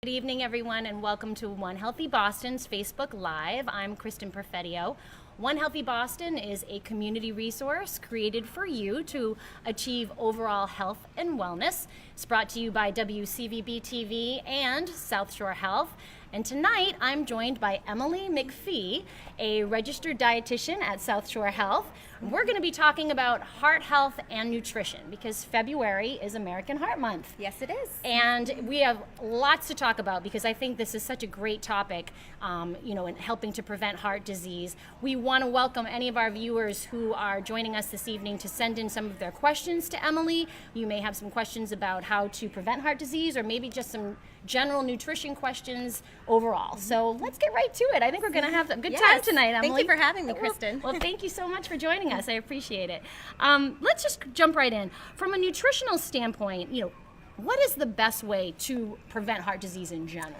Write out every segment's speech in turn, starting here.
Good evening, everyone, and welcome to One Healthy Boston's Facebook Live. I'm Kristen Perfettio. One Healthy Boston is a community resource created for you to achieve overall health and wellness. It's brought to you by WCVB TV and South Shore Health. And tonight, I'm joined by Emily McPhee, a registered dietitian at South Shore Health. We're going to be talking about heart health and nutrition because February is American Heart Month. Yes, it is. And we have lots to talk about because I think this is such a great topic, in helping to prevent heart disease. We want to welcome any of our viewers who are joining us this evening to send in some of their questions to Emily. You may have some questions about how to prevent heart disease or maybe just some general nutrition questions overall. So let's get right to it. I think we're going to have a good time tonight, Emily. Thank you for having me, Kristen. Well, thank you so much for joining us. I appreciate it. Let's just jump right in. From a nutritional standpoint, what is the best way to prevent heart disease in general?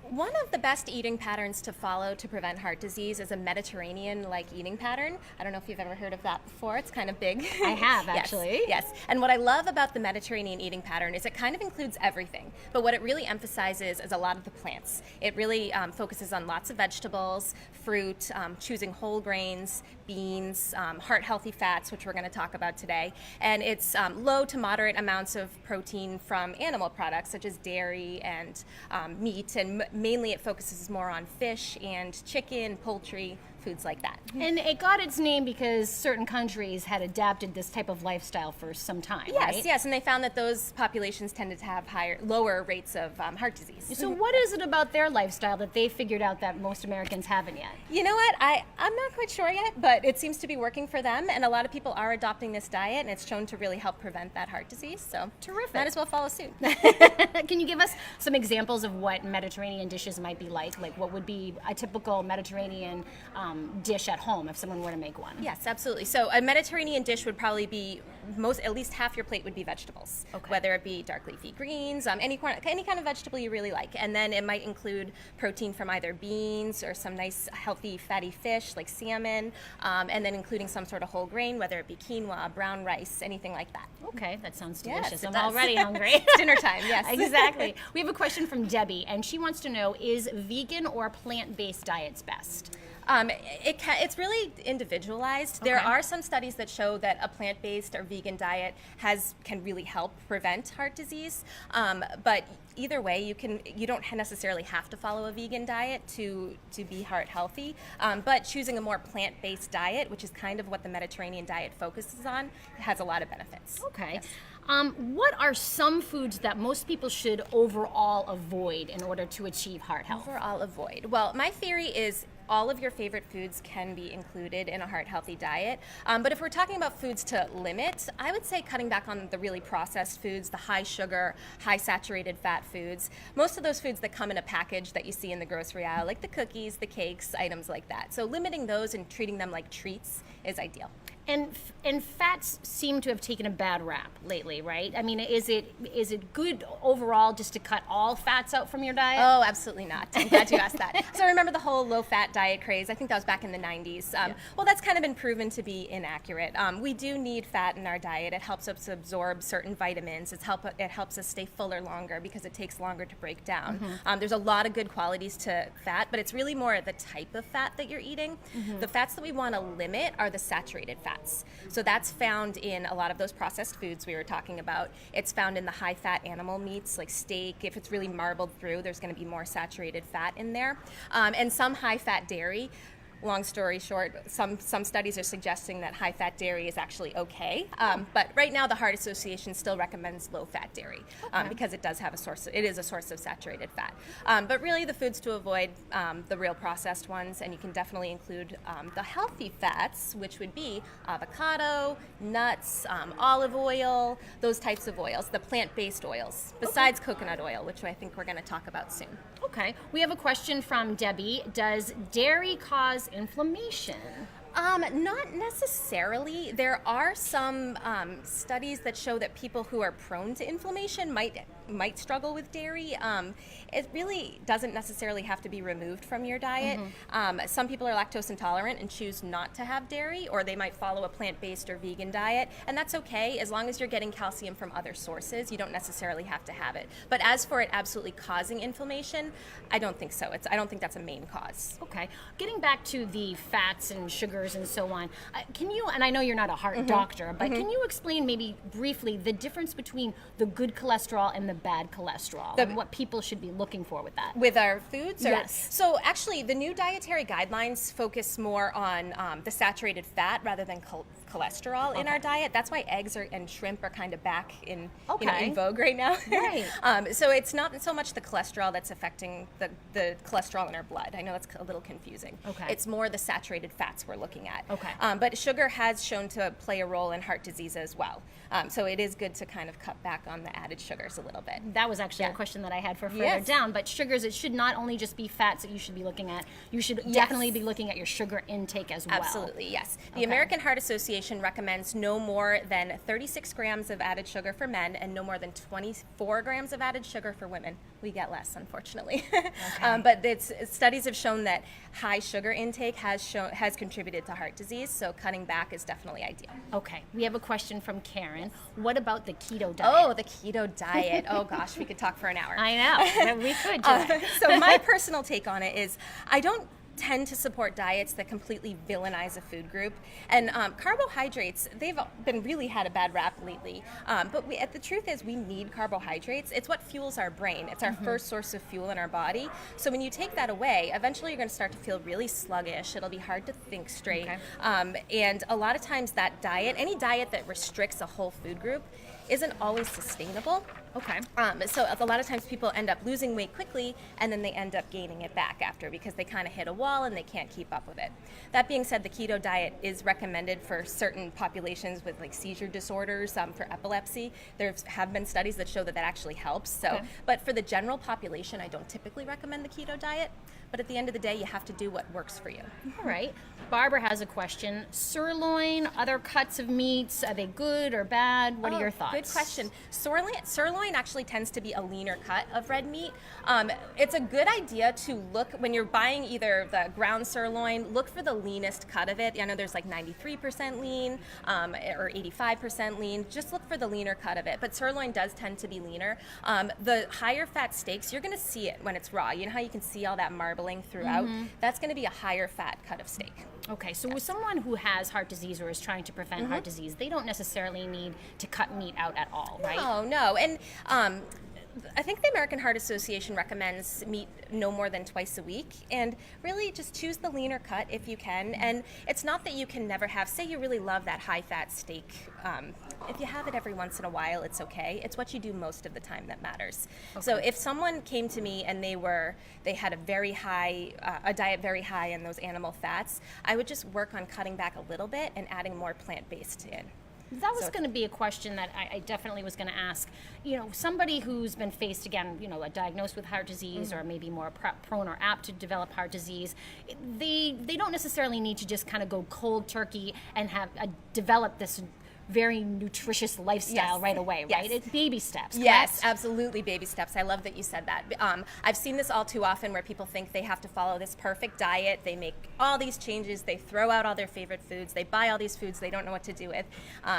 One of the best eating patterns to follow to prevent heart disease is a Mediterranean-like eating pattern. I don't know if you've ever heard of that before. It's kind of big. I have, actually. Yes. And what I love about the Mediterranean eating pattern is it kind of includes everything. But what it really emphasizes is a lot of the plants. It really focuses on lots of vegetables, fruit, choosing whole grains, beans, heart-healthy fats, which we're going to talk about today. And it's low to moderate amounts of protein from animal products, such as dairy and meat, and mainly it focuses more on fish and chicken, poultry, foods like that. And it got its name because certain countries had adapted this type of lifestyle for some time, right? Yes, and they found that those populations tended to have lower rates of heart disease. So what is it about their lifestyle that they figured out that most Americans haven't yet? You know what? I'm not quite sure yet, but it seems to be working for them, and a lot of people are adopting this diet, and it's shown to really help prevent that heart disease. So terrific. Might as well follow suit. Can you give us some examples of what Mediterranean dishes might be like? Like what would be a typical Mediterranean dish at home if someone were to make one? Yes, absolutely. So a Mediterranean dish would probably be at least half your plate would be vegetables, whether it be dark leafy greens, any kind of vegetable you really like, and then it might include protein from either beans or some nice healthy fatty fish like salmon, and then including some sort of whole grain, whether it be quinoa, brown rice, anything like that. Okay, that sounds delicious. Yes, I'm already hungry. It's dinner time. Yes, exactly. We have a question from Debbie, and she wants to know: is vegan or plant-based diets best? It's really individualized. There are some studies that show that a plant-based or vegan diet can really help prevent heart disease. But either way, you don't necessarily have to follow a vegan diet to be heart healthy. But choosing a more plant-based diet, which is kind of what the Mediterranean diet focuses on, has a lot of benefits. Okay. Yes. What are some foods that most people should overall avoid in order to achieve heart health? Overall avoid. Well, my theory is all of your favorite foods can be included in a heart-healthy diet. But if we're talking about foods to limit, I would say cutting back on the really processed foods, the high sugar, high saturated fat foods. Most of those foods that come in a package that you see in the grocery aisle, like the cookies, the cakes, items like that. So limiting those and treating them like treats is ideal. And fats seem to have taken a bad rap lately, right? I mean, is it good overall just to cut all fats out from your diet? Oh, absolutely not. I'm glad you asked that. So remember the whole low-fat diet craze? I think that was back in the 90s. Well, that's kind of been proven to be inaccurate. We do need fat in our diet. It helps us absorb certain vitamins. It helps us stay fuller longer because it takes longer to break down. There's a lot of good qualities to fat, but it's really more the type of fat that you're eating. The fats that we want to limit are the saturated fats. So that's found in a lot of those processed foods we were talking about. It's found in the high-fat animal meats like steak. If it's really marbled through, there's going to be more saturated fat in there. And some high-fat dairy. Long story short, some studies are suggesting that high-fat dairy is actually okay. But right now, the Heart Association still recommends low-fat dairy because it does have it is a source of saturated fat. But really, the foods to avoid, the real processed ones, and you can definitely include the healthy fats, which would be avocado, nuts, olive oil, those types of oils, the plant-based oils, besides coconut oil, which I think we're going to talk about soon. Okay. We have a question from Debbie. Does dairy cause inflammation? Not necessarily. There are some studies that show that people who are prone to inflammation might might struggle with dairy, it really doesn't necessarily have to be removed from your diet. Some people are lactose intolerant and choose not to have dairy, or they might follow a plant-based or vegan diet, and that's okay as long as you're getting calcium from other sources. You don't necessarily have to have it. But as for it absolutely causing inflammation, I don't think so. I don't think that's a main cause. Okay. Getting back to the fats and sugars and so on, can you, and I know you're not a heart doctor, but can you explain maybe briefly the difference between the good cholesterol and the bad cholesterol and what people should be looking for with that? With our foods? Yes. So actually, the new dietary guidelines focus more on the saturated fat rather than cholesterol in our diet. That's why eggs and shrimp are kind of back in vogue right now. Right. So it's not so much the cholesterol that's affecting the cholesterol in our blood. I know that's a little confusing. Okay. It's more the saturated fats we're looking at. Okay. But sugar has shown to play a role in heart disease as well. So it is good to kind of cut back on the added sugars a little bit. That was actually a question that I had for further down, but sugars, it should not only just be fats that you should be looking at, you should definitely be looking at your sugar intake as well. Absolutely, yes. The American Heart Association recommends no more than 36 grams of added sugar for men and no more than 24 grams of added sugar for women. We get less, unfortunately. But studies have shown that high sugar intake has contributed to heart disease, so cutting back is definitely ideal. Okay, we have a question from Karen. What about the keto diet? Oh, the keto diet. Oh gosh, we could talk for an hour. I know, we could do it. So my personal take on it is I don't tend to support diets that completely villainize a food group. And carbohydrates, they've been really had a bad rap lately. But the truth is we need carbohydrates. It's what fuels our brain. It's our first source of fuel in our body. So when you take that away, eventually you're going to start to feel really sluggish. It'll be hard to think straight. And a lot of times that diet, any diet that restricts a whole food group, isn't always sustainable. Okay. So a lot of times people end up losing weight quickly and then they end up gaining it back after because they kind of hit a wall and they can't keep up with it. That being said, the keto diet is recommended for certain populations with like seizure disorders, for epilepsy. There have been studies that show that that actually helps. So, but for the general population, I don't typically recommend the keto diet. But at the end of the day, you have to do what works for you. All right. Barbara has a question. Sirloin, other cuts of meats, are they good or bad? What are your thoughts? Good question. Sirloin actually tends to be a leaner cut of red meat. It's a good idea to look, when you're buying either the ground sirloin, look for the leanest cut of it. I know there's like 93% lean or 85% lean. Just look for the leaner cut of it. But sirloin does tend to be leaner. The higher fat steaks, you're going to see it when it's raw. You know how you can see all that marbling throughout? That's going to be a higher fat cut of steak. Okay, so with someone who has heart disease or is trying to prevent heart disease, they don't necessarily need to cut meat out at all, right? No. And I think the American Heart Association recommends meat no more than twice a week, and really just choose the leaner cut if you can. And it's not that you can never have, say you really love that high-fat steak. If you have it every once in a while, it's okay. It's what you do most of the time that matters. Okay. So if someone came to me and they had a very high, a diet very high in those animal fats, I would just work on cutting back a little bit and adding more plant-based in. That was going to be a question that I definitely was going to ask. You know, somebody who's been faced, again, diagnosed with heart disease or maybe more prone or apt to develop heart disease, they don't necessarily need to just kind of go cold turkey and have develop this very nutritious lifestyle right away, right? It's baby steps. Yes, absolutely baby steps. I love that you said that. I've seen this all too often where people think they have to follow this perfect diet. They make all these changes. They throw out all their favorite foods. They buy all these foods they don't know what to do with.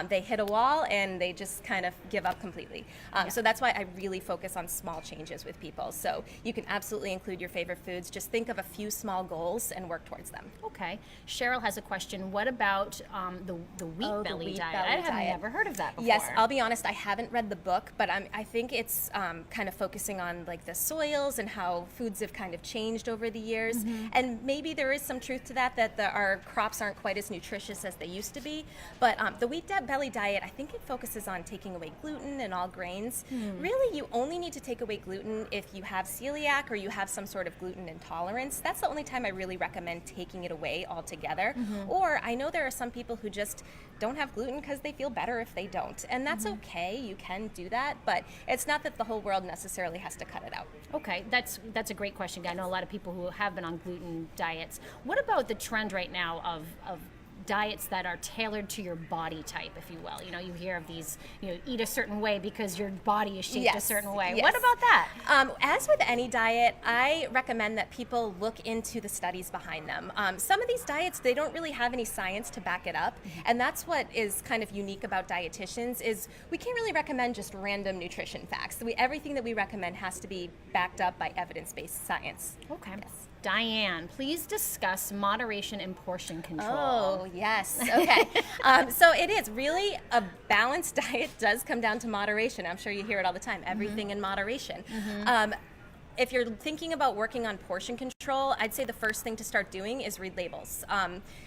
They hit a wall and they just kind of give up completely. So that's why I really focus on small changes with people. So you can absolutely include your favorite foods. Just think of a few small goals and work towards them. Okay. Cheryl has a question. What about the wheat belly diet? I have never heard of that before. Yes, I'll be honest, I haven't read the book, but I think it's kind of focusing on like the soils and how foods have kind of changed over the years. And maybe there is some truth to that our crops aren't quite as nutritious as they used to be. But the wheat belly diet, I think it focuses on taking away gluten and all grains. Really, you only need to take away gluten if you have celiac or you have some sort of gluten intolerance. That's the only time I really recommend taking it away altogether. Or I know there are some people who just don't have gluten because they feel better if they don't. And that's okay, you can do that, but it's not that the whole world necessarily has to cut it out. Okay, that's a great question. I know a lot of people who have been on gluten diets. What about the trend right now of diets that are tailored to your body type, if you will. You hear of these, eat a certain way because your body is shaped a certain way. Yes. What about that? As with any diet, I recommend that people look into the studies behind them. Some of these diets, they don't really have any science to back it up, and that's what is kind of unique about dietitians is we can't really recommend just random nutrition facts. Everything that we recommend has to be backed up by evidence-based science. Okay. Yes. Diane, please discuss moderation and portion control. Oh, yes. Okay. So it is really a balanced diet does come down to moderation. I'm sure you hear it all the time. Everything in moderation. If you're thinking about working on portion control, I'd say the first thing to start doing is read labels.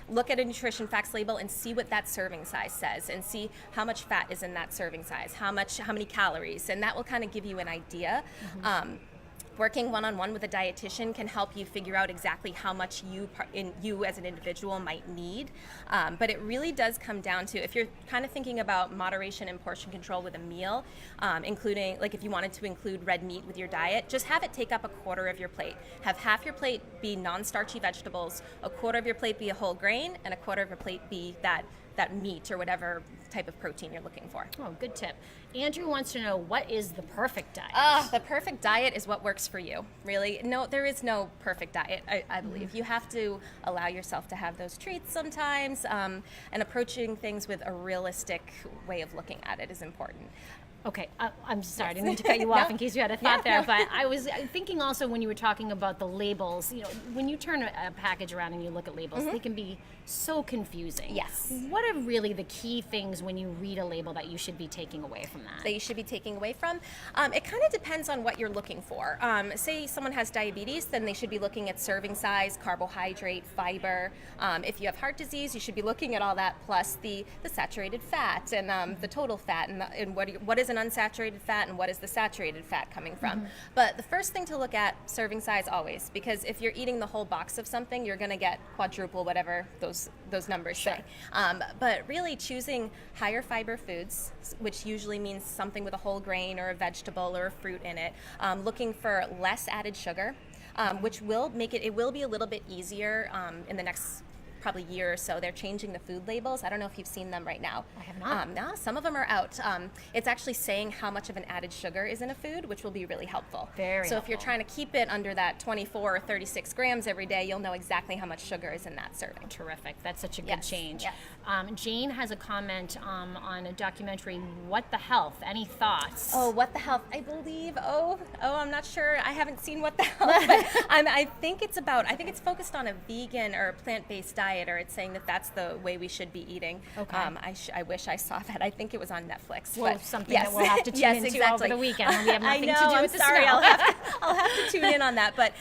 Look at a nutrition facts label and see what that serving size says, and see how much fat is in that serving size, how many calories, and that will kind of give you an idea. Working one-on-one with a dietitian can help you figure out exactly how much you as an individual might need. But it really does come down to, if you're kind of thinking about moderation and portion control with a meal, including, like if you wanted to include red meat with your diet, just have it take up a quarter of your plate. Have half your plate be non-starchy vegetables, a quarter of your plate be a whole grain, and a quarter of your plate be that meat or whatever type of protein you're looking for. Oh, good tip. Andrew wants to know, what is the perfect diet? The perfect diet is what works for you. Really, no, there is no perfect diet, I believe. You have to allow yourself to have those treats sometimes, and approaching things with a realistic way of looking at it is important. Okay, I'm sorry, I didn't mean to cut you off in case you had a thought there, but I was thinking also when you were talking about the labels, when you turn a package around and you look at labels, they can be so confusing. Yes. What are really the key things when you read a label that you should be taking away from that? That you should be taking away from? It kind of depends on what you're looking for. Say someone has diabetes, then they should be looking at serving size, carbohydrate, fiber. If you have heart disease, you should be looking at all that, plus the saturated fat and the total fat, and what is an unsaturated fat and what is the saturated fat coming from. But the first thing to look at, serving size always, because if you're eating the whole box of something, you're going to get quadruple whatever those numbers say. But really choosing higher fiber foods, which usually means something with a whole grain or a vegetable or a fruit in it, looking for less added sugar, which will make it will be a little bit easier in the next probably year or so. They're changing the food labels. I don't know if you've seen them right now. I have not. No, some of them are out. It's actually saying how much of an added sugar is in a food, which will be really helpful. Very So helpful. if you're trying to keep it under that 24 or 36 grams every day, you'll know exactly how much sugar is in that serving. Terrific. That's such a good Yes, change. yes. Jane has a comment on a documentary, What the Health? Any thoughts? Oh, What the Health? I believe. I'm not sure. I haven't seen What the Health. But I think it's focused on a vegan or a plant-based diet, or it's saying that that's the way we should be eating. Okay. I wish I saw that. I think it was on Netflix. Well, but something yes. that we'll have to tune Yes, into exactly. over the weekend when we have nothing I know, to do I'm with the sorry. snow. I'll have to tune in on that. But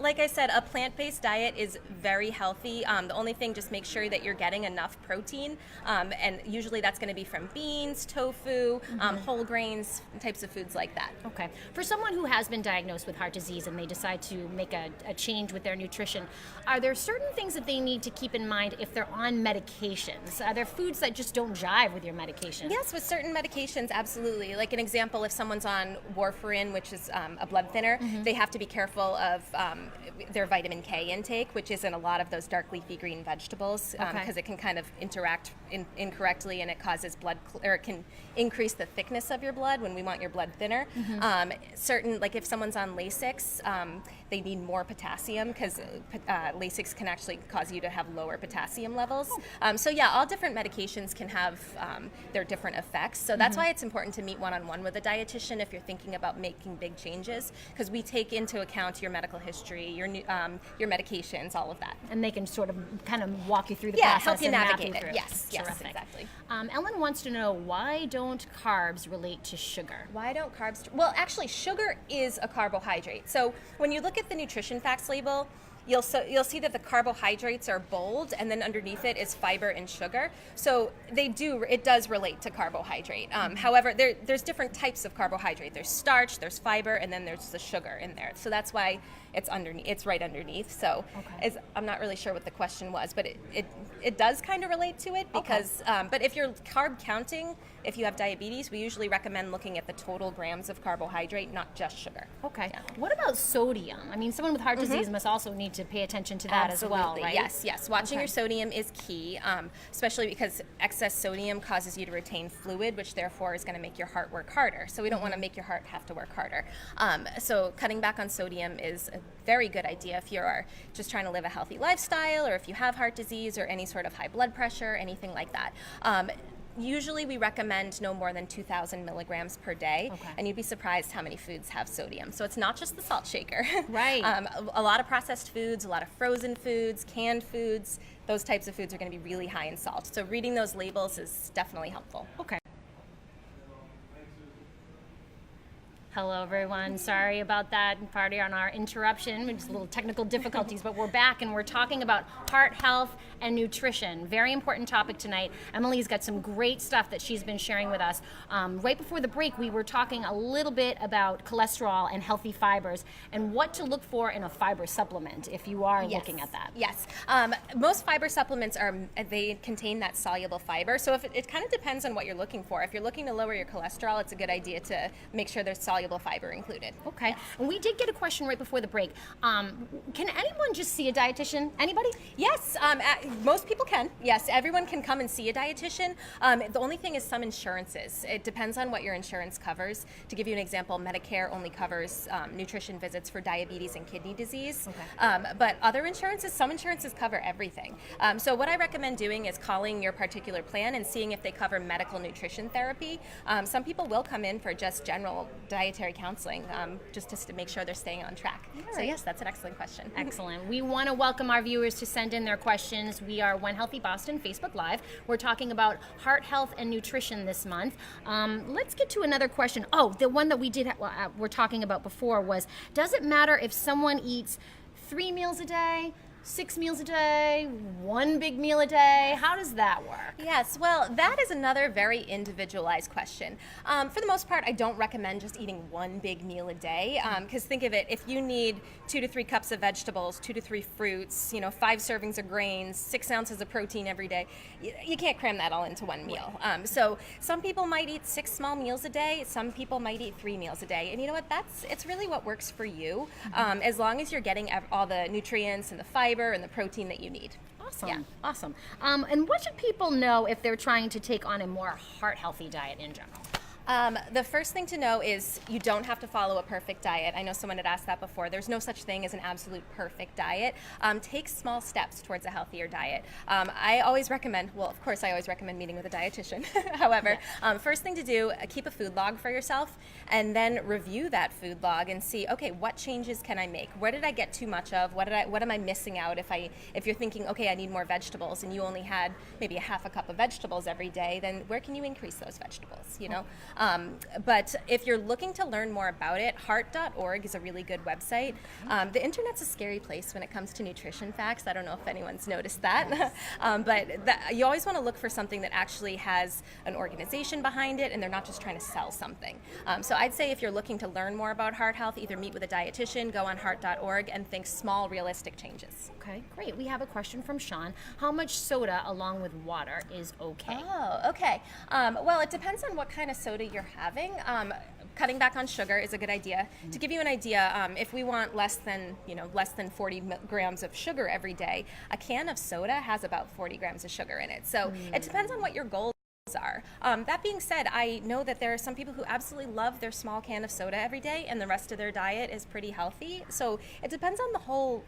like I said, a plant-based diet is very healthy. The only thing, just make sure that you're getting enough protein, and usually that's going to be from beans, tofu, whole grains, types of foods like that. Okay. For someone who has been diagnosed with heart disease and they decide to make a change with their nutrition, are there certain things that they need to keep in mind if they're on medications? Are there foods that just don't jive with your medication? Yes, with certain medications, absolutely. Like an example, if someone's on warfarin, which is a blood thinner, they have to be careful of their vitamin K intake, which is in a lot of those dark leafy green vegetables, because it can kind of interact incorrectly, and it causes or it can increase the thickness of your blood when we want your blood thinner. Like if someone's on Lasix, they need more potassium, because Lasix can actually cause you to have lower potassium levels. So yeah, all different medications can have their different effects. So that's why it's important to meet one-on-one with a dietitian if you're thinking about making big changes, because we take into account your medical history, your medications, all of that. And they can sort of kind of walk you through the Yeah, process help you and map navigate it. through. Yes, Terrific. exactly. Ellen wants to know, why don't carbs relate to sugar? Why don't carbs? Well, actually, sugar is a carbohydrate. So when you look at the nutrition facts label, you'll see that the carbohydrates are bold, and then underneath it is fiber and sugar. So it does relate to carbohydrate. However, there's different types of carbohydrate. There's starch, there's fiber, and then there's the sugar in there. So that's why it's right underneath. So I'm not really sure what the question was, but it does kind of relate to it, because but if you're carb counting, if you have diabetes, we usually recommend looking at the total grams of carbohydrate, not just sugar. Okay. Yeah. What about sodium? I mean, someone with heart disease must also need to pay attention to that as well, right? Yes. Watching your sodium is key, especially because excess sodium causes you to retain fluid, which therefore is going to make your heart work harder. So we don't want to make your heart have to work harder. So cutting back on sodium is a very good idea if you're just trying to live a healthy lifestyle, or if you have heart disease or any sort of high blood pressure, anything like that. Usually we recommend no more than 2,000 milligrams per day, and you'd be surprised how many foods have sodium. So it's not just the salt shaker. Right. A lot of processed foods, a lot of frozen foods, canned foods, those types of foods are going to be really high in salt. So reading those labels is definitely helpful. Okay. Hello, everyone. Sorry about that. Pardon on our interruption. Just a little technical difficulties, but we're back and we're talking about heart health and nutrition. Very important topic tonight. Emily's got some great stuff that she's been sharing with us. Right before the break, we were talking a little bit about cholesterol and healthy fibers and what to look for in a fiber supplement if you are looking at that. Yes. Most fiber supplements they contain that soluble fiber. So if it kind of depends on what you're looking for. If you're looking to lower your cholesterol, it's a good idea to make sure there's soluble fiber included. Okay. And we did get a question right before the break. Can anyone just see a dietitian? Anybody? Yes. Most people can. Yes, everyone can come and see a dietitian. The only thing is some insurances. It depends on what your insurance covers. To give you an example, Medicare only covers nutrition visits for diabetes and kidney disease. But other insurances, some insurances cover everything. So what I recommend doing is calling your particular plan and seeing if they cover medical nutrition therapy. Some people will come in for just general dietary counseling, just to make sure they're staying on track. Right. So yes, that's an excellent question. Excellent. We want to welcome our viewers to send in their questions. We are One Healthy Boston Facebook Live. We're talking about heart health and nutrition this month. Let's get to another question. Oh, the one that we were talking about before was, does it matter if someone eats 3 meals a day, 6 meals a day, 1 big meal a day? How does that work? Yes, well, that is another very individualized question. For the most part, I don't recommend just eating 1 big meal a day, because think of it, if you need 2 to 3 cups of vegetables, 2 to 3 fruits, 5 servings of grains, 6 ounces of protein every day, you can't cram that all into 1 meal. So some people might eat 6 small meals a day, some people might eat 3 meals a day, and you know what, it's really what works for you, as long as you're getting all the nutrients and the fiber and the protein that you need. Awesome. Yeah. Awesome. And what should people know if they're trying to take on a more heart-healthy diet in general? The first thing to know is you don't have to follow a perfect diet. I know someone had asked that before. There's no such thing as an absolute perfect diet. Take small steps towards a healthier diet. I always recommend, of course I always recommend meeting with a dietitian. However, first thing to do, keep a food log for yourself and then review that food log and see, okay, what changes can I make? Where did I get too much of? What am I missing out? If you're thinking, okay, I need more vegetables and you only had maybe a half a cup of vegetables every day, then where can you increase those vegetables, But if you're looking to learn more about it, heart.org is a really good website. The internet's a scary place when it comes to nutrition facts. I don't know if anyone's noticed that. You always want to look for something that actually has an organization behind it and they're not just trying to sell something. So I'd say if you're looking to learn more about heart health, either meet with a dietitian, go on heart.org, and think small, realistic changes. Okay, great. We have a question from Sean. How much soda along with water is okay? Oh, okay. Well, it depends on what kind of soda you're having. Cutting back on sugar is a good idea. To give you an idea, if we want less than 40 grams of sugar every day, a can of soda has about 40 grams of sugar in it. So it depends on what your goals are. That being said, I know that there are some people who absolutely love their small can of soda every day and the rest of their diet is pretty healthy. So it depends on the whole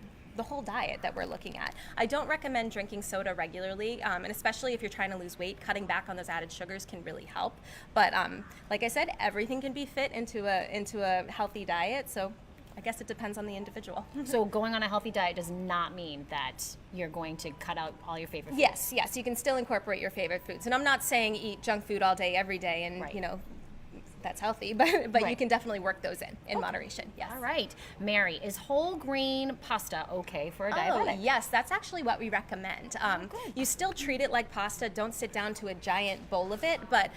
diet that we're looking at. I don't recommend drinking soda regularly, and especially if you're trying to lose weight, cutting back on those added sugars can really help. But like I said, everything can be fit into a healthy diet, so I guess it depends on the individual. So going on a healthy diet does not mean that you're going to cut out all your favorite foods? Yes, you can still incorporate your favorite foods. And I'm not saying eat junk food all day, every day, and that's healthy, but you can definitely work those in moderation. Yes. All right. Mary, is whole grain pasta okay for a diabetic? Yes, that's actually what we recommend. You still treat it like pasta. Don't sit down to a giant bowl of it, but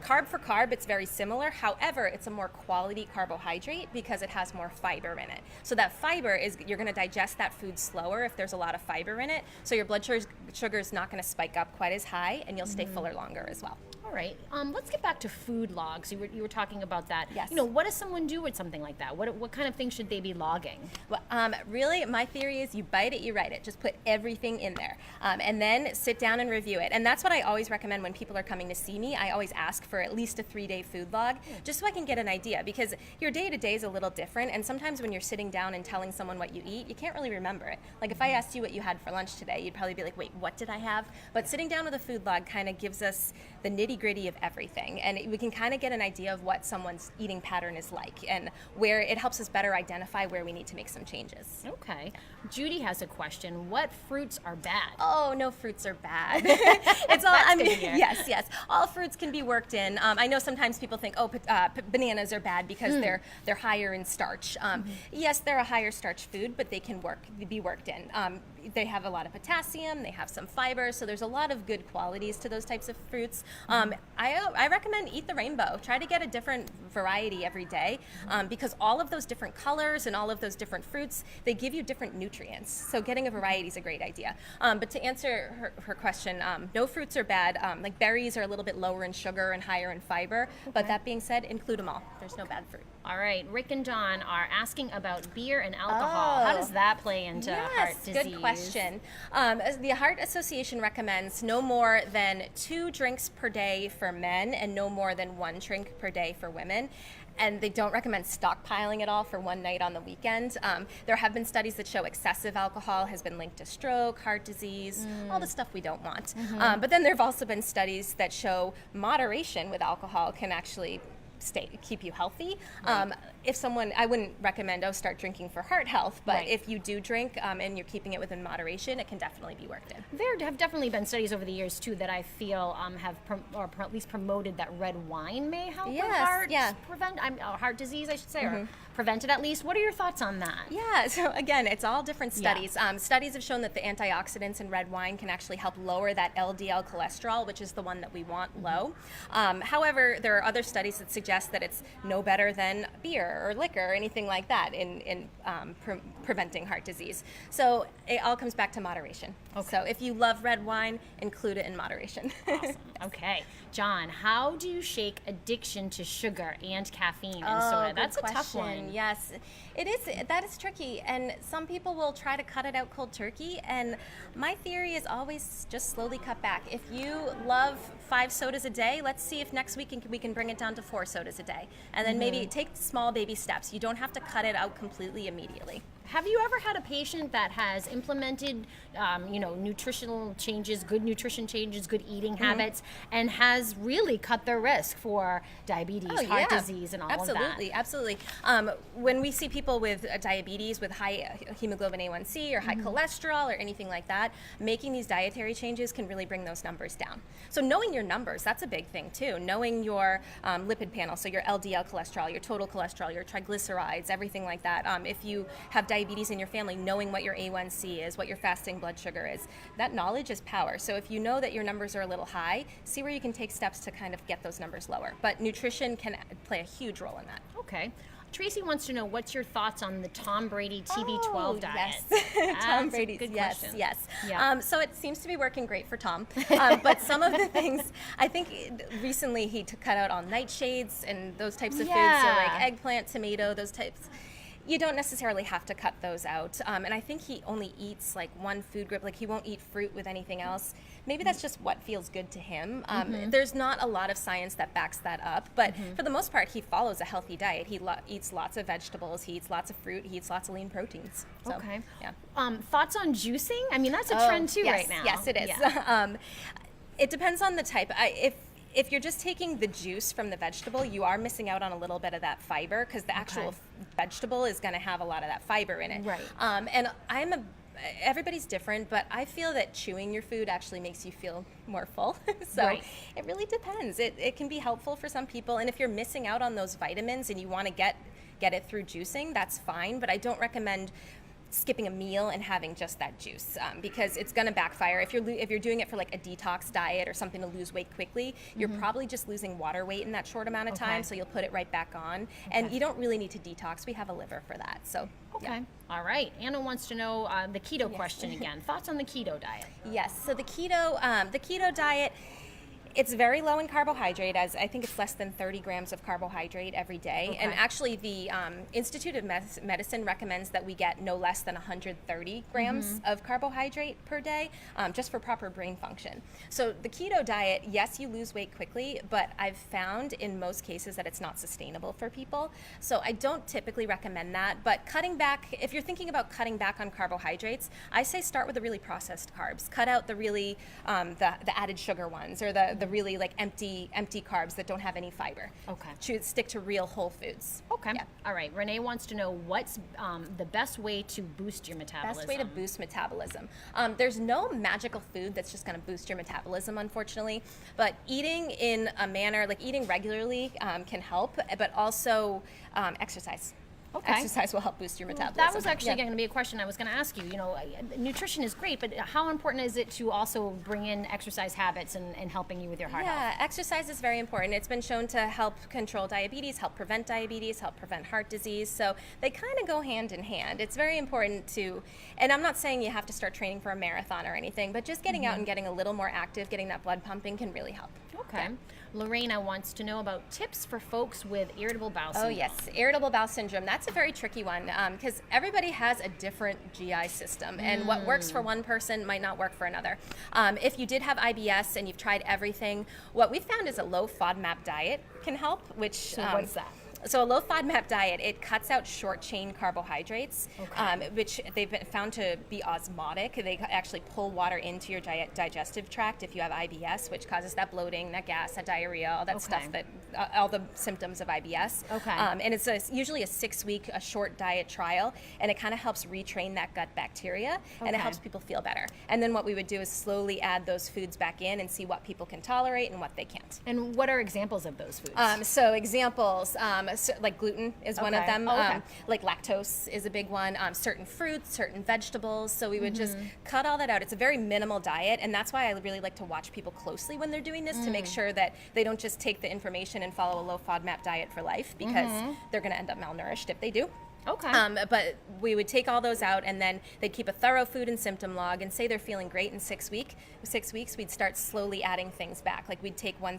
carb for carb, it's very similar. However, it's a more quality carbohydrate because it has more fiber in it. So that fiber you're going to digest that food slower if there's a lot of fiber in it. So your blood sugar is not going to spike up quite as high, and you'll stay fuller longer as well. All right. Let's get back to food logs. You you were talking about that. Yes. What does someone do with something like that? What kind of things should they be logging? Well, really, my theory is you bite it, you write it. Just put everything in there, and then sit down and review it. And that's what I always recommend when people are coming to see me. I always ask for at least a 3-day food log, just so I can get an idea, because your day-to-day is a little different, and sometimes when you're sitting down and telling someone what you eat, you can't really remember it. Like if I asked you what you had for lunch today, you'd probably be like, wait, what did I have? But sitting down with a food log kind of gives us the nitty-gritty of everything, and we can kind of get an idea of what someone's eating pattern is like, and where it helps us better identify where we need to make some changes. Okay. Judy has a question. What fruits are bad? Oh, no fruits are bad. It's all, I mean, yes. All fruits can be worked in. I know sometimes people think, bananas are bad because they're higher in starch. Yes, they're a higher starch food, but they can be worked in. They have a lot of potassium, they have some fiber, so there's a lot of good qualities to those types of fruits. I recommend eat the rainbow. Try to get a different variety every day, because all of those different colors and all of those different fruits, they give you different nutrients. So getting a variety is a great idea. But to answer her question, no fruits are bad. Like berries are a little bit lower in sugar and higher in fiber, but that being said, include them all. There's no bad fruit. All right, Rick and John are asking about beer and alcohol. How does that play into heart disease? Good question. The Heart Association recommends no more than 2 drinks per day for men and no more than 1 drink per day for women. And they don't recommend stockpiling at all for one night on the weekend. There have been studies that show excessive alcohol has been linked to stroke, heart disease, all the stuff we don't want. But then there have also been studies that show moderation with alcohol can actually keep you healthy. If someone, I wouldn't recommend, start drinking for heart health, but if you do drink and you're keeping it within moderation, it can definitely be worked in. There have definitely been studies over the years too that I feel have at least promoted that red wine may help with heart disease, I should say, or prevent it at least. What are your thoughts on that? Yeah, so again, it's all different studies. Studies have shown that the antioxidants in red wine can actually help lower that LDL cholesterol, which is the one that we want low. However, there are other studies that suggest that it's no better than beer or liquor or anything like that in preventing heart disease. So it all comes back to moderation. Okay. So if you love red wine, include it in moderation. Awesome. Okay. John, how do you shake addiction to sugar and caffeine in soda? That's a tough one. Yes, it is. That is tricky, and some people will try to cut it out cold turkey, and my theory is always just slowly cut back. If you love 5 sodas a day, let's see if next week we can bring it down to 4 sodas a day, and then maybe take small baby steps. You don't have to cut it out completely immediately. Have you ever had a patient that has implemented, nutritional changes, good nutrition changes, good eating habits, and has really cut their risk for diabetes, heart disease, and all of that? Absolutely. When we see people with diabetes, with high hemoglobin A1C or high cholesterol or anything like that, making these dietary changes can really bring those numbers down. So knowing your numbers, that's a big thing too. Knowing your lipid panel, so your LDL cholesterol, your total cholesterol, your triglycerides, everything like that. If you have diabetes in your family, knowing what your A1C is, what your fasting blood sugar is, that knowledge is power. So if you know that your numbers are a little high, see where you can take steps to kind of get those numbers lower. But nutrition can play a huge role in that. Okay. Tracy wants to know, what's your thoughts on the Tom Brady TB12 diet? Yes. Tom Brady's, yes. Yeah. So it seems to be working great for Tom. But some of the things, I think recently he cut out all nightshades and those types of foods, so like eggplant, tomato, those types. You don't necessarily have to cut those out. And I think he only eats like one food group, like he won't eat fruit with anything else. Maybe that's just what feels good to him. There's not a lot of science that backs that up, but for the most part, he follows a healthy diet. He eats lots of vegetables, he eats lots of fruit, he eats lots of lean proteins. So, okay. Yeah. Thoughts on juicing? I mean, that's a trend too right now. Yes, it is. Yeah. It depends on the type. If you're just taking the juice from the vegetable, you are missing out on a little bit of that fiber, because the actual vegetable is going to have a lot of that fiber in it. Right. And everybody's different, but I feel that chewing your food actually makes you feel more full. So it really depends. It can be helpful for some people, and if you're missing out on those vitamins and you want to get it through juicing, that's fine, but I don't recommend skipping a meal and having just that juice, because it's going to backfire. If you're doing it for like a detox diet or something to lose weight quickly, you're probably just losing water weight in that short amount of time, so you'll put it right back on. And you don't really need to detox. We have a liver for that. So All right. Anna wants to know the keto question again. Thoughts on the keto diet? Yes. So the keto diet, It's very low in carbohydrate, as I think it's less than 30 grams of carbohydrate every day. Okay. And actually, the Institute of Medicine recommends that we get no less than 130 grams of carbohydrate per day, just for proper brain function. So the keto diet, yes, you lose weight quickly, but I've found in most cases that it's not sustainable for people. So I don't typically recommend that. But cutting back, if you're thinking about cutting back on carbohydrates, I say start with the really processed carbs. Cut out the really the added sugar ones, or the really like empty carbs that don't have any fiber. Okay. Stick to real whole foods. Okay. Yeah. All right. Renee wants to know what's the best way to boost your metabolism. Best way to boost metabolism. There's no magical food that's just going to boost your metabolism, unfortunately. But eating in a manner, like eating regularly, can help, but also exercise. Okay. Exercise will help boost your metabolism. That was actually going to be a question I was going to ask you. You know, nutrition is great, but how important is it to also bring in exercise habits and helping you with your heart health? Yeah, exercise is very important. It's been shown to help control diabetes, help prevent heart disease. So they kind of go hand in hand. It's very important to, and I'm not saying you have to start training for a marathon or anything, but just getting out and getting a little more active, getting that blood pumping can really help. Okay. Lorena wants to know about tips for folks with irritable bowel syndrome. Oh yes, irritable bowel syndrome. That's a very tricky one because everybody has a different GI system, and what works for one person might not work for another. If you did have IBS and you've tried everything, what we've found is a low FODMAP diet can help. Which So what's that? So a low FODMAP diet, it cuts out short chain carbohydrates, which they've been found to be osmotic. They actually pull water into your digestive tract if you have IBS, which causes that bloating, that gas, that diarrhea, all that stuff, that all the symptoms of IBS. Okay. And it's usually a 6-week, a short diet trial, and it kind of helps retrain that gut bacteria, and it helps people feel better. And then what we would do is slowly add those foods back in and see what people can tolerate and what they can't. And what are examples of those foods? So examples, so like gluten is one of them. Okay. Like lactose is a big one. Certain fruits, certain vegetables. So we would just cut all that out. It's a very minimal diet, and that's why I really like to watch people closely when they're doing this to make sure that they don't just take the information and follow a low FODMAP diet for life, because they're going to end up malnourished if they do. Okay. But we would take all those out, and then they'd keep a thorough food and symptom log, and say they're feeling great in 6 weeks, we'd start slowly adding things back. Like we'd take one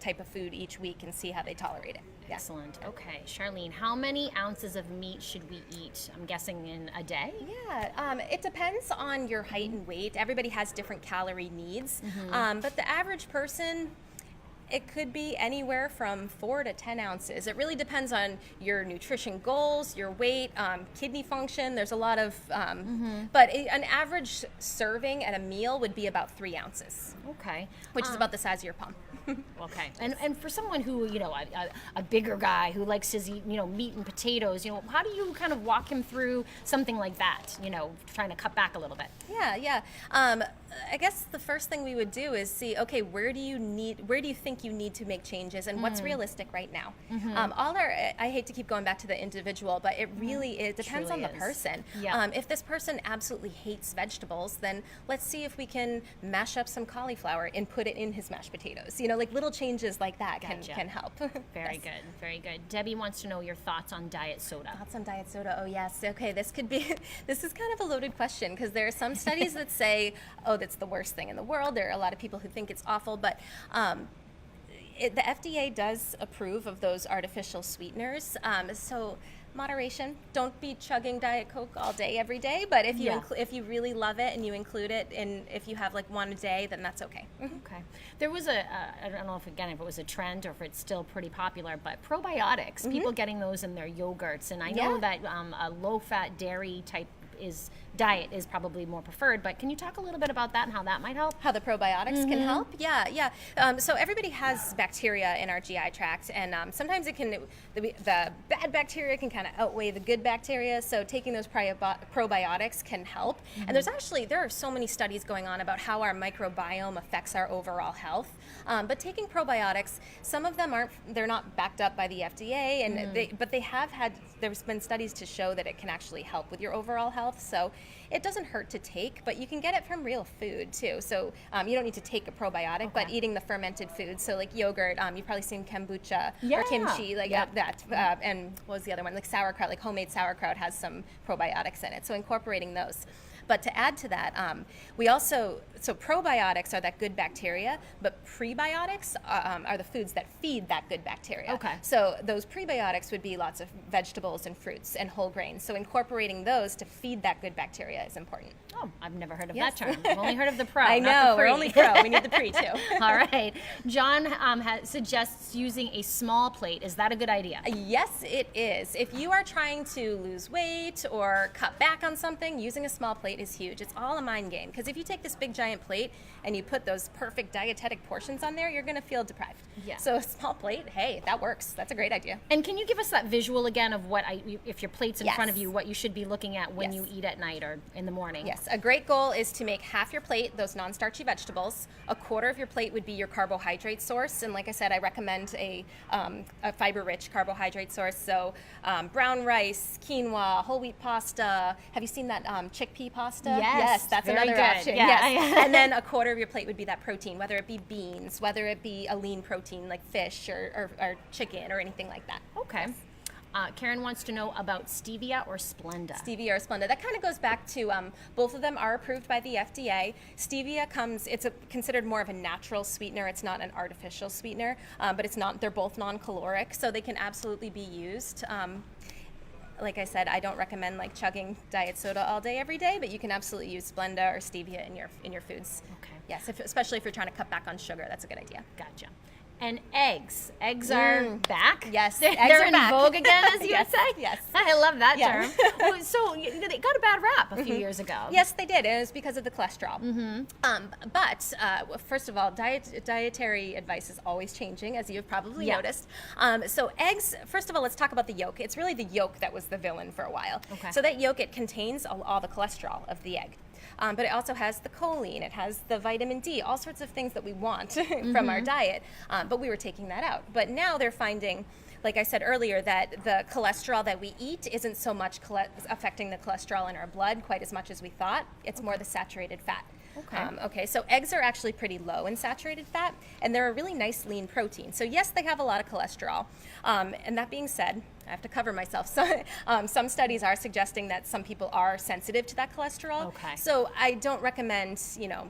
type of food each week and see how they tolerate it. Yeah. Excellent. Okay. Charlene, how many ounces of meat should we eat? I'm guessing in a day? Yeah, it depends on your height and weight. Everybody has different calorie needs, but the average person, it could be anywhere from 4 to 10 ounces. It really depends on your nutrition goals, your weight, kidney function. There's a lot of, but an average serving at a meal would be about 3 ounces. Okay. Which is about the size of your palm. Okay. And for someone who, you know, a bigger guy who likes to eat, you know, meat and potatoes, you know, how do you kind of walk him through something like that, you know, trying to cut back a little bit? Yeah. I guess the first thing we would do is see, okay, where do you think you need to make changes, and what's realistic right now? I hate to keep going back to the individual, but it really it depends on the person. Yeah. If this person absolutely hates vegetables, then let's see if we can mash up some cauliflower and put it in his mashed potatoes. You know, like little changes like that can help. Very good, very good. Debbie wants to know your thoughts on diet soda. Thoughts on diet soda? Oh yes. Okay, this is kind of a loaded question, because there are some studies that say, oh, that's the worst thing in the world. There are a lot of people who think it's awful, but the FDA does approve of those artificial sweeteners. So moderation. Don't be chugging Diet Coke all day, every day. But if you if you really love it and you include it, and if you have like one a day, then that's okay. Okay. There was I don't know if it was a trend or if it's still pretty popular, but probiotics. People getting those in their yogurts, and I know that a low-fat dairy type diet is probably more preferred, but can you talk a little bit about that and how that might help? How the probiotics can help? Yeah. So everybody has bacteria in our GI tract, and sometimes the bad bacteria can kind of outweigh the good bacteria, so taking those probiotics can help. And there are so many studies going on about how our microbiome affects our overall health. But taking probiotics, some of them they're not backed up by the FDA, and there's been studies to show that it can actually help with your overall health. health. So it doesn't hurt to take, but you can get it from real food too. So you don't need to take a probiotic, but eating the fermented foods, so like yogurt, you've probably seen kombucha or kimchi, like that. And what was the other one? Like sauerkraut, like homemade sauerkraut has some probiotics in it. So incorporating those. But to add to that, we also, so probiotics are that good bacteria, but prebiotics are the foods that feed that good bacteria. Okay. So those prebiotics would be lots of vegetables and fruits and whole grains. So incorporating those to feed that good bacteria is important. Oh, I've never heard of that term. I've only heard of the pro. I not know, the pre. we're only pro. We need the pre too. All right. John suggests using a small plate. Is that a good idea? Yes, it is. If you are trying to lose weight or cut back on something, using a small plate is huge. It's all a mind game, because if you take this big giant plate and you put those perfect dietetic portions on there, you're going to feel deprived. Yeah. So a small plate, hey, that works. That's a great idea. And can you give us that visual again of what if your plate's in Yes. front of you, what you should be looking at when Yes. you eat at night or in the morning? Yes, a great goal is to make half your plate those non-starchy vegetables. A quarter of your plate would be your carbohydrate source, and like I said, I recommend a fiber-rich carbohydrate source. So brown rice, quinoa, whole wheat pasta. Have you seen that chickpea pasta? Yes, that's very another good. option. Yeah. Yes, and then a quarter of your plate would be that protein, whether it be beans, whether it be a lean protein like fish or chicken or anything like that. Okay. Karen wants to know about Stevia or Splenda. Stevia or Splenda. That kind of goes back to both of them are approved by the FDA. Stevia it's considered more of a natural sweetener. It's not an artificial sweetener, but they're both non-caloric, so they can absolutely be used. Like I said, I don't recommend like chugging diet soda all day every day, but you can absolutely use Splenda or Stevia in your foods. Okay. Yes, especially if you're trying to cut back on sugar, that's a good idea. Gotcha. And eggs. Eggs are back? Yes, They're eggs are in back. vogue again, as you Yes, would say? yes. I love that Yeah. term. So they got a bad rap a few years ago. Yes, they did, and it was because of the cholesterol. But first of all, dietary advice is always changing, as you've probably noticed. So eggs, first of all, let's talk about the yolk. It's really the yolk that was the villain for a while. Okay. So that yolk, it contains all the cholesterol of the egg. But it also has the choline, it has the vitamin D, all sorts of things that we want from our diet. But we were taking that out. But now they're finding, like I said earlier, that the cholesterol that we eat isn't so much affecting the cholesterol in our blood quite as much as we thought. It's more the saturated fat. Okay. So eggs are actually pretty low in saturated fat, and they're a really nice lean protein. So yes, they have a lot of cholesterol. And that being said, I have to cover myself. So, some studies are suggesting that some people are sensitive to that cholesterol. Okay. So I don't recommend,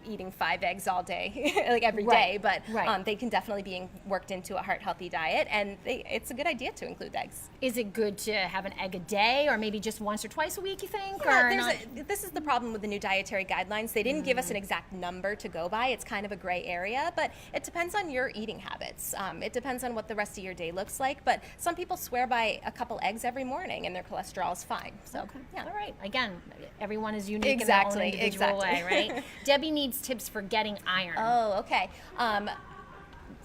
eating 5 eggs all day, like every day, but they can definitely be worked into a heart-healthy diet, and it's a good idea to include eggs. Is it good to have an egg a day, or maybe just once or twice a week, you think? Yeah, this is the problem with the new dietary guidelines. They didn't give us an exact number to go by. It's kind of a gray area, but it depends on your eating habits. It depends on what the rest of your day looks like, but some people swear by a couple eggs every morning and their cholesterol is fine. So, yeah. All right. Again, everyone is unique Exactly, in their own individual way, right? Debbie needs tips for getting iron. Oh, okay.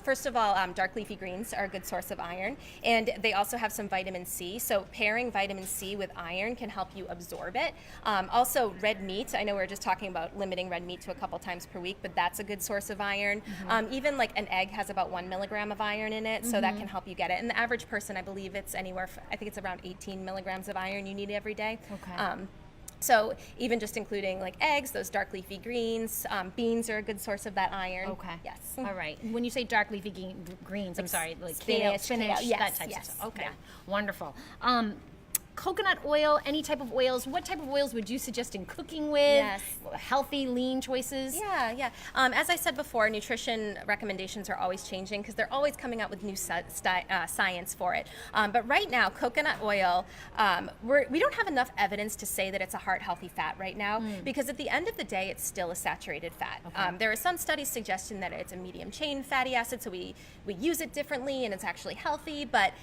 First of all, dark leafy greens are a good source of iron, and they also have some vitamin C. So pairing vitamin C with iron can help you absorb it. Also, red meat. I know we were just talking about limiting red meat to a couple times per week, but that's a good source of iron. Even like an egg has about 1 milligram of iron in it, so that can help you get it. And the average person, I believe it's I think it's around 18 milligrams of iron you need every day. Okay. So even just including like eggs, those dark leafy greens, beans are a good source of that iron. Okay. Yes. All right. When you say dark leafy greens, I'm sorry, like spinach, spinach, yes, that type yes, of stuff. Okay. yeah. Wonderful. Coconut oil, any type of oils. What type of oils would you suggest in cooking with? Yes. Healthy, lean choices? Yeah. As I said before, nutrition recommendations are always changing because they're always coming out with new science for it. But right now, coconut oil, we don't have enough evidence to say that it's a heart-healthy fat right now because at the end of the day, it's still a saturated fat. Okay. There are some studies suggesting that it's a medium-chain fatty acid, so we use it differently and it's actually healthy, but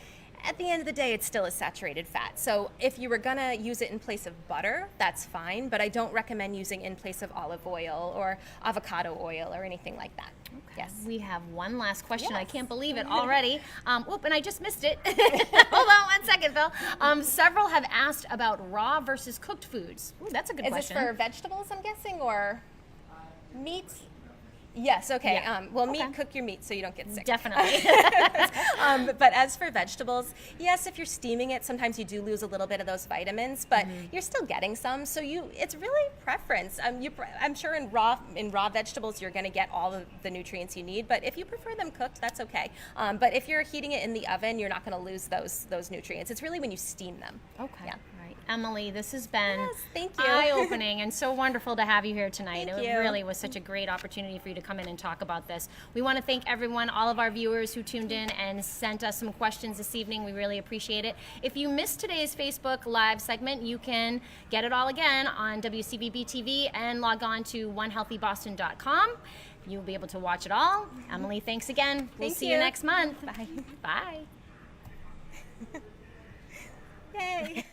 at the end of the day, it's still a saturated fat. So if you were gonna use it in place of butter, that's fine, but I don't recommend using in place of olive oil or avocado oil or anything like that. Okay. Yes. We have one last question. Yes. I can't believe it already. And I just missed it. Hold on 1 second, Phil. Several have asked about raw versus cooked foods. Ooh, that's a good question. Is this for vegetables, I'm guessing, or meat? Yes, okay. Yeah. Well, Okay. cook your meat so you don't get sick. Definitely. But as for vegetables, yes, if you're steaming it, sometimes you do lose a little bit of those vitamins, but you're still getting some. So it's really preference. I'm sure in raw vegetables you're going to get all of the nutrients you need. But if you prefer them cooked, that's okay. But if you're heating it in the oven, you're not going to lose those nutrients. It's really when you steam them. Okay. Yeah. Right. Emily, this has been Yes, thank you. eye-opening and so wonderful to have you here tonight. Thank It you. really was such a great opportunity for you to come in and talk about this. We want to thank everyone, all of our viewers who tuned in and sent us some questions this evening. We really appreciate it. If you missed today's Facebook Live segment, you can get it all again on WCVB TV and log on to onehealthyboston.com. You'll be able to watch it all. Emily, thanks again. We'll Thank see you you. next month. Bye. Bye. Yay.